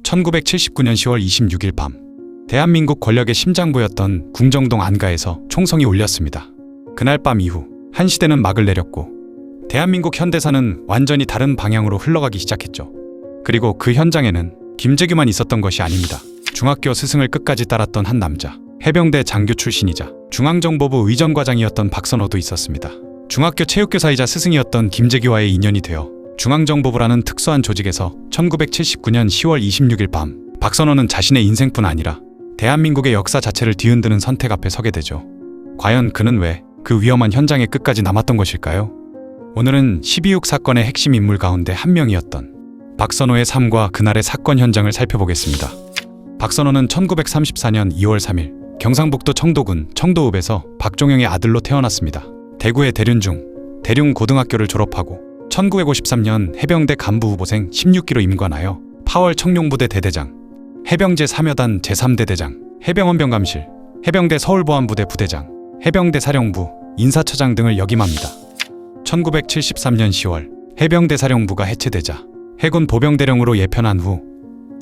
1979년 10월 26일 밤, 대한민국 권력의 심장부였던 궁정동 안가에서 총성이 울렸습니다. 그날 밤 이후 한 시대는 막을 내렸고 대한민국 현대사는 완전히 다른 방향으로 흘러가기 시작했죠. 그리고 그 현장에는 김재규만 있었던 것이 아닙니다. 중학교 스승을 끝까지 따랐던 한 남자, 해병대 장교 출신이자 중앙정보부 의전과장이었던 박선호도 있었습니다. 중학교 체육교사이자 스승이었던 김재규와의 인연이 되어 중앙정보부라는 특수한 조직에서 1979년 10월 26일 밤, 박선호는 자신의 인생뿐 아니라 대한민국의 역사 자체를 뒤흔드는 선택 앞에 서게 되죠. 과연 그는 왜 그 위험한 현장에 끝까지 남았던 것일까요? 오늘은 12.6 사건의 핵심 인물 가운데 한 명이었던 박선호의 삶과 그날의 사건 현장을 살펴보겠습니다. 박선호는 1934년 2월 3일 경상북도 청도군 청도읍에서 박종영의 아들로 태어났습니다. 대구의 대륜고등학교를 졸업하고 1953년 해병대 간부후보생 16기로 임관하여 8월 청룡부대 대대장, 해병제 3여단 제3대 대장, 해병원병감실, 해병대 서울보안부대 부대장, 해병대 사령부, 인사처장 등을 역임합니다. 1973년 10월 해병대 사령부가 해체되자 해군 보병대령으로 예편한 후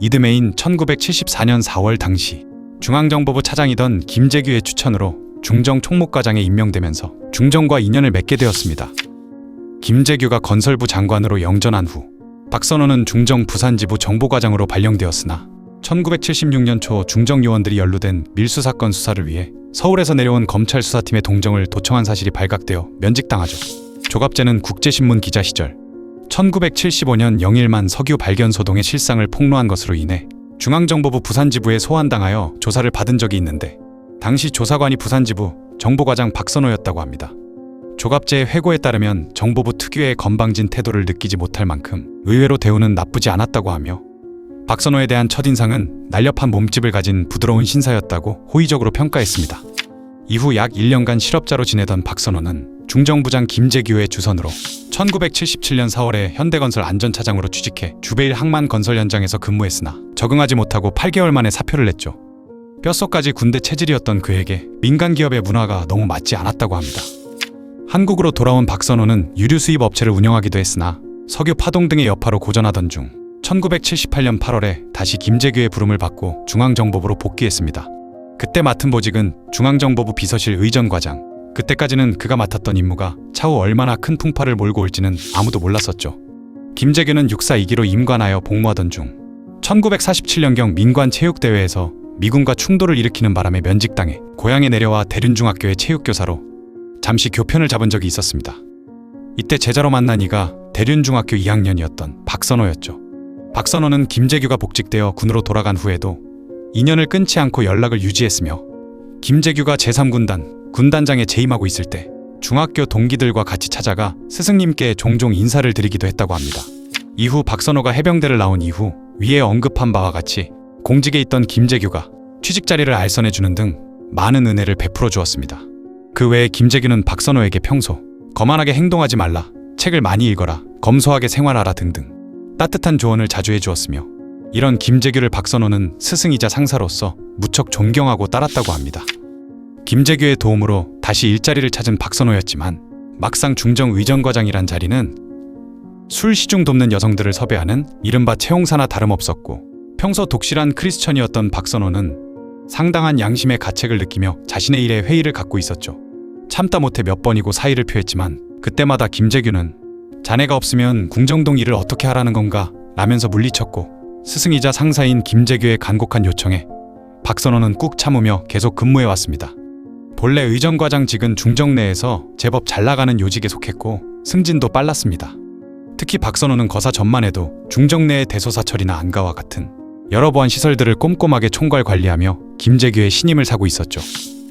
이듬해인 1974년 4월 당시 중앙정보부 차장이던 김재규의 추천으로 중정 총무과장에 임명되면서 중정과 인연을 맺게 되었습니다. 김재규가 건설부 장관으로 영전한 후 박선호는 중정 부산지부 정보과장으로 발령되었으나 1976년 초 중정 요원들이 연루된 밀수 사건 수사를 위해 서울에서 내려온 검찰 수사팀의 동정을 도청한 사실이 발각되어 면직당하죠. 조갑제는 국제신문 기자 시절 1975년 영일만 석유 발견 소동의 실상을 폭로한 것으로 인해 중앙정보부 부산지부에 소환당하여 조사를 받은 적이 있는데 당시 조사관이 부산지부 정보과장 박선호였다고 합니다. 조갑제의 회고에 따르면 정보부 특유의 건방진 태도를 느끼지 못할 만큼 의외로 대우는 나쁘지 않았다고 하며 박선호에 대한 첫인상은 날렵한 몸집을 가진 부드러운 신사였다고 호의적으로 평가했습니다. 이후 약 1년간 실업자로 지내던 박선호는 중정부장 김재규의 주선으로 1977년 4월에 현대건설 안전차장으로 취직해 주베일 항만 건설 현장에서 근무했으나 적응하지 못하고 8개월 만에 사표를 냈죠. 뼛속까지 군대 체질이었던 그에게 민간 기업의 문화가 너무 맞지 않았다고 합니다. 한국으로 돌아온 박선호는 유류 수입 업체를 운영하기도 했으나 석유 파동 등의 여파로 고전하던 중 1978년 8월에 다시 김재규의 부름을 받고 중앙정보부로 복귀했습니다. 그때 맡은 보직은 중앙정보부 비서실 의전과장. 그때까지는 그가 맡았던 임무가 차후 얼마나 큰 풍파를 몰고 올지는 아무도 몰랐었죠. 김재규는 육사 2기로 임관하여 복무하던 중 1947년경 민관체육대회에서 미군과 충돌을 일으키는 바람에 면직당해 고향에 내려와 대륜중학교의 체육교사로 잠시 교편을 잡은 적이 있었습니다. 이때 제자로 만난 이가 대륜중학교 2학년이었던 박선호였죠. 박선호는 김재규가 복직되어 군으로 돌아간 후에도 인연을 끊지 않고 연락을 유지했으며 김재규가 제3군단 군단장에 재임하고 있을 때 중학교 동기들과 같이 찾아가 스승님께 종종 인사를 드리기도 했다고 합니다. 이후 박선호가 해병대를 나온 이후 위에 언급한 바와 같이 공직에 있던 김재규가 취직 자리를 알선해주는 등 많은 은혜를 베풀어 주었습니다. 그 외에 김재규는 박선호에게 평소 거만하게 행동하지 말라, 책을 많이 읽어라, 검소하게 생활하라 등등 따뜻한 조언을 자주 해주었으며 이런 김재규를 박선호는 스승이자 상사로서 무척 존경하고 따랐다고 합니다. 김재규의 도움으로 다시 일자리를 찾은 박선호였지만 막상 중정 의전과장이란 자리는 술 시중 돕는 여성들을 섭외하는 이른바 채용사나 다름없었고 평소 독실한 크리스천이었던 박선호는 상당한 양심의 가책을 느끼며 자신의 일에 회의를 갖고 있었죠. 참다 못해 몇 번이고 사의를 표했지만 그때마다 김재규는 자네가 없으면 궁정동 일을 어떻게 하라는 건가 라면서 물리쳤고 스승이자 상사인 김재규의 간곡한 요청에 박선호는 꾹 참으며 계속 근무해왔습니다. 본래 의전과장직은 중정 내에서 제법 잘나가는 요직에 속했고 승진도 빨랐습니다. 특히 박선호는 거사 전만 해도 중정 내의 대소사철이나 안가와 같은 여러 보안 시설들을 꼼꼼하게 총괄 관리하며 김재규의 신임을 사고 있었죠.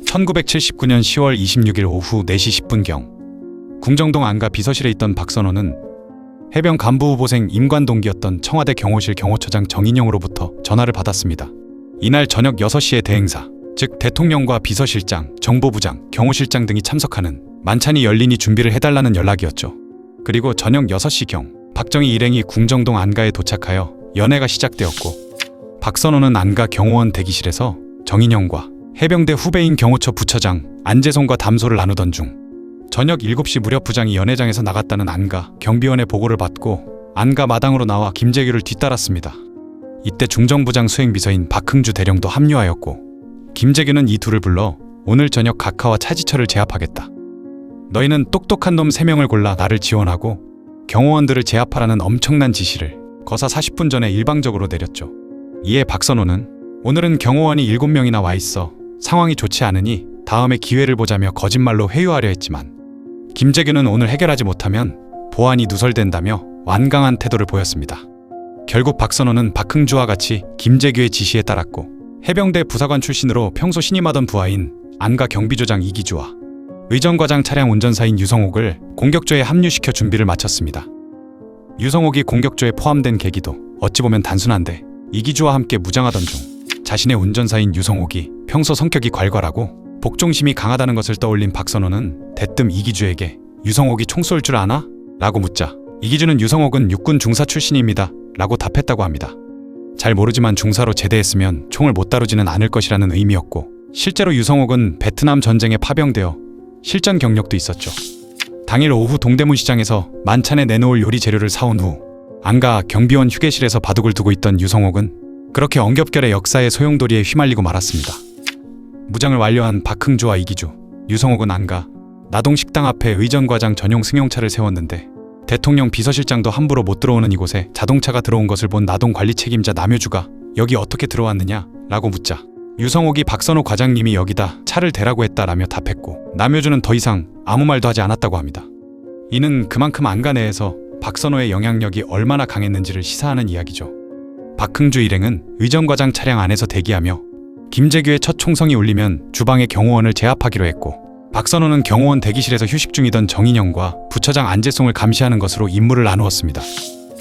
1979년 10월 26일 오후 4시 10분경 궁정동 안가 비서실에 있던 박선호는 해병 간부후보생 임관 동기였던 청와대 경호실 경호처장 정인영으로부터 전화를 받았습니다. 이날 저녁 6시에 대행사, 즉 대통령과 비서실장, 정보부장, 경호실장 등이 참석하는 만찬이 열리니 준비를 해달라는 연락이었죠. 그리고 저녁 6시경 박정희 일행이 궁정동 안가에 도착하여 연회가 시작되었고 박선호는 안가 경호원 대기실에서 정인영과 해병대 후배인 경호처 부처장 안재송과 담소를 나누던 중 저녁 7시 무렵 부장이 연회장에서 나갔다는 안가 경비원의 보고를 받고 안가 마당으로 나와 김재규를 뒤따랐습니다. 이때 중정부장 수행비서인 박흥주 대령도 합류하였고 김재규는 이 둘을 불러 오늘 저녁 각하와 차지철을 제압하겠다. 너희는 똑똑한 놈 3명을 골라 나를 지원하고 경호원들을 제압하라는 엄청난 지시를 거사 40분 전에 일방적으로 내렸죠. 이에 박선호는 오늘은 경호원이 7명이나 와 있어 상황이 좋지 않으니 다음에 기회를 보자며 거짓말로 회유하려 했지만 김재규는 오늘 해결하지 못하면 보안이 누설된다며 완강한 태도를 보였습니다. 결국 박선호는 박흥주와 같이 김재규의 지시에 따랐고 해병대 부사관 출신으로 평소 신임하던 부하인 안가 경비조장 이기주와 의정과장 차량 운전사인 유성옥을 공격조에 합류시켜 준비를 마쳤습니다. 유성옥이 공격조에 포함된 계기도 어찌 보면 단순한데 이기주와 함께 무장하던 중 자신의 운전사인 유성옥이 평소 성격이 괄괄하고 복종심이 강하다는 것을 떠올린 박선호는 대뜸 이기주에게 유성옥이 총 쏠 줄 아나? 라고 묻자 이기주는 유성옥은 육군 중사 출신입니다 라고 답했다고 합니다. 잘 모르지만 중사로 제대했으면 총을 못 다루지는 않을 것이라는 의미였고 실제로 유성옥은 베트남 전쟁에 파병되어 실전 경력도 있었죠. 당일 오후 동대문 시장에서 만찬에 내놓을 요리 재료를 사온 후 안가 경비원 휴게실에서 바둑을 두고 있던 유성옥은 그렇게 엉겹결에 역사의 소용돌이에 휘말리고 말았습니다. 무장을 완료한 박흥주와 이기주, 유성옥은 안가 나동식당 앞에 의전과장 전용 승용차를 세웠는데 대통령 비서실장도 함부로 못 들어오는 이곳에 자동차가 들어온 것을 본 나동 관리 책임자 남효주가 여기 어떻게 들어왔느냐? 라고 묻자 유성옥이 박선호 과장님이 여기다 차를 대라고 했다라며 답했고 남효주는 더 이상 아무 말도 하지 않았다고 합니다. 이는 그만큼 안가 내에서 박선호의 영향력이 얼마나 강했는지를 시사하는 이야기죠. 박흥주 일행은 의정과장 차량 안에서 대기하며 김재규의 첫 총성이 울리면 주방의 경호원을 제압하기로 했고 박선호는 경호원 대기실에서 휴식 중이던 정인영과 부처장 안재송을 감시하는 것으로 임무를 나누었습니다.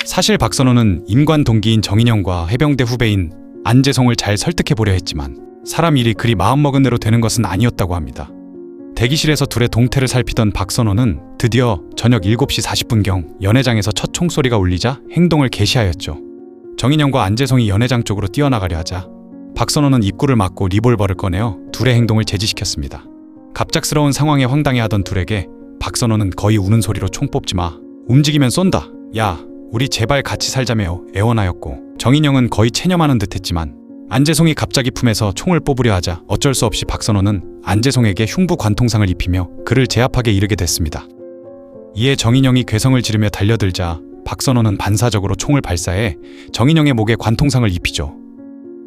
사실 박선호는 임관 동기인 정인영과 해병대 후배인 안재송을 잘 설득해보려 했지만 사람 일이 그리 마음먹은 대로 되는 것은 아니었다고 합니다. 대기실에서 둘의 동태를 살피던 박선호는 드디어 저녁 7시 40분경 연회장에서 첫 총소리가 울리자 행동을 개시하였죠. 정인영과 안재송이 연회장 쪽으로 뛰어나가려 하자 박선호는 입구를 막고 리볼버를 꺼내어 둘의 행동을 제지시켰습니다. 갑작스러운 상황에 황당해하던 둘에게 박선호는 거의 우는 소리로 총 뽑지 마. 움직이면 쏜다. 야, 우리 제발 같이 살자며 애원하였고 정인영은 거의 체념하는 듯했지만 안재송이 갑자기 품에서 총을 뽑으려 하자 어쩔 수 없이 박선호는 안재송에게 흉부 관통상을 입히며 그를 제압하게 이르게 됐습니다. 이에 정인영이 괴성을 지르며 달려들자 박선호는 반사적으로 총을 발사해 정인영의 목에 관통상을 입히죠.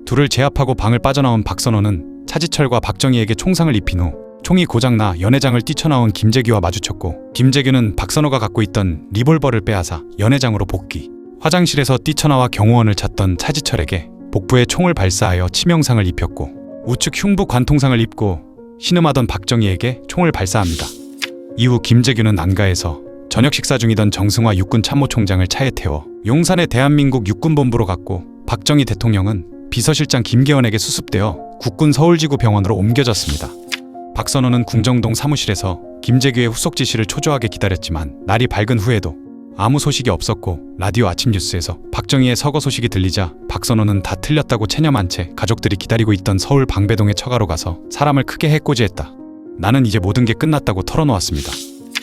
둘을 제압하고 방을 빠져나온 박선호는 차지철과 박정희에게 총상을 입힌 후 총이 고장나 연회장을 뛰쳐나온 김재규와 마주쳤고 김재규는 박선호가 갖고 있던 리볼버를 빼앗아 연회장으로 복귀, 화장실에서 뛰쳐나와 경호원을 찾던 차지철에게 복부에 총을 발사하여 치명상을 입혔고 우측 흉부 관통상을 입고 신음하던 박정희에게 총을 발사합니다. 이후 김재규는 안가에서 저녁 식사 중이던 정승화 육군 참모총장을 차에 태워 용산의 대한민국 육군본부로 갔고 박정희 대통령은 비서실장 김계원에게 수습되어 국군 서울지구 병원으로 옮겨졌습니다. 박선호는 궁정동 사무실에서 김재규의 후속 지시를 초조하게 기다렸지만 날이 밝은 후에도 아무 소식이 없었고 라디오 아침 뉴스에서 박정희의 서거 소식이 들리자 박선호는 다 틀렸다고 체념한 채 가족들이 기다리고 있던 서울 방배동의 처가로 가서 사람을 크게 해코지했다. 나는 이제 모든 게 끝났다고 털어놓았습니다.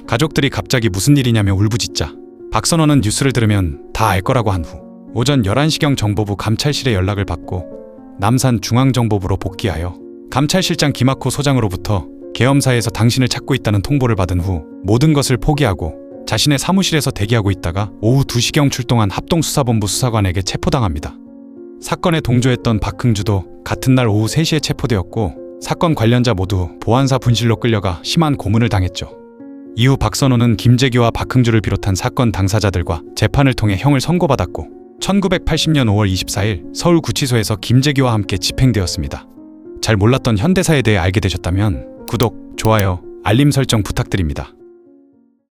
가족들이 갑자기 무슨 일이냐며 울부짖자 박선호는 뉴스를 들으면 다 알 거라고 한 후 오전 11시경 정보부 감찰실에 연락을 받고 남산 중앙정보부로 복귀하여 감찰실장 김학호 소장으로부터 계엄사에서 당신을 찾고 있다는 통보를 받은 후 모든 것을 포기하고 자신의 사무실에서 대기하고 있다가 오후 2시경 출동한 합동수사본부 수사관에게 체포당합니다. 사건에 동조했던 박흥주도 같은 날 오후 3시에 체포되었고 사건 관련자 모두 보안사 분실로 끌려가 심한 고문을 당했죠. 이후 박선호는 김재규와 박흥주를 비롯한 사건 당사자들과 재판을 통해 형을 선고받았고 1980년 5월 24일 서울구치소에서 김재규와 함께 집행되었습니다. 잘 몰랐던 현대사에 대해 알게 되셨다면 구독, 좋아요, 알림 설정 부탁드립니다.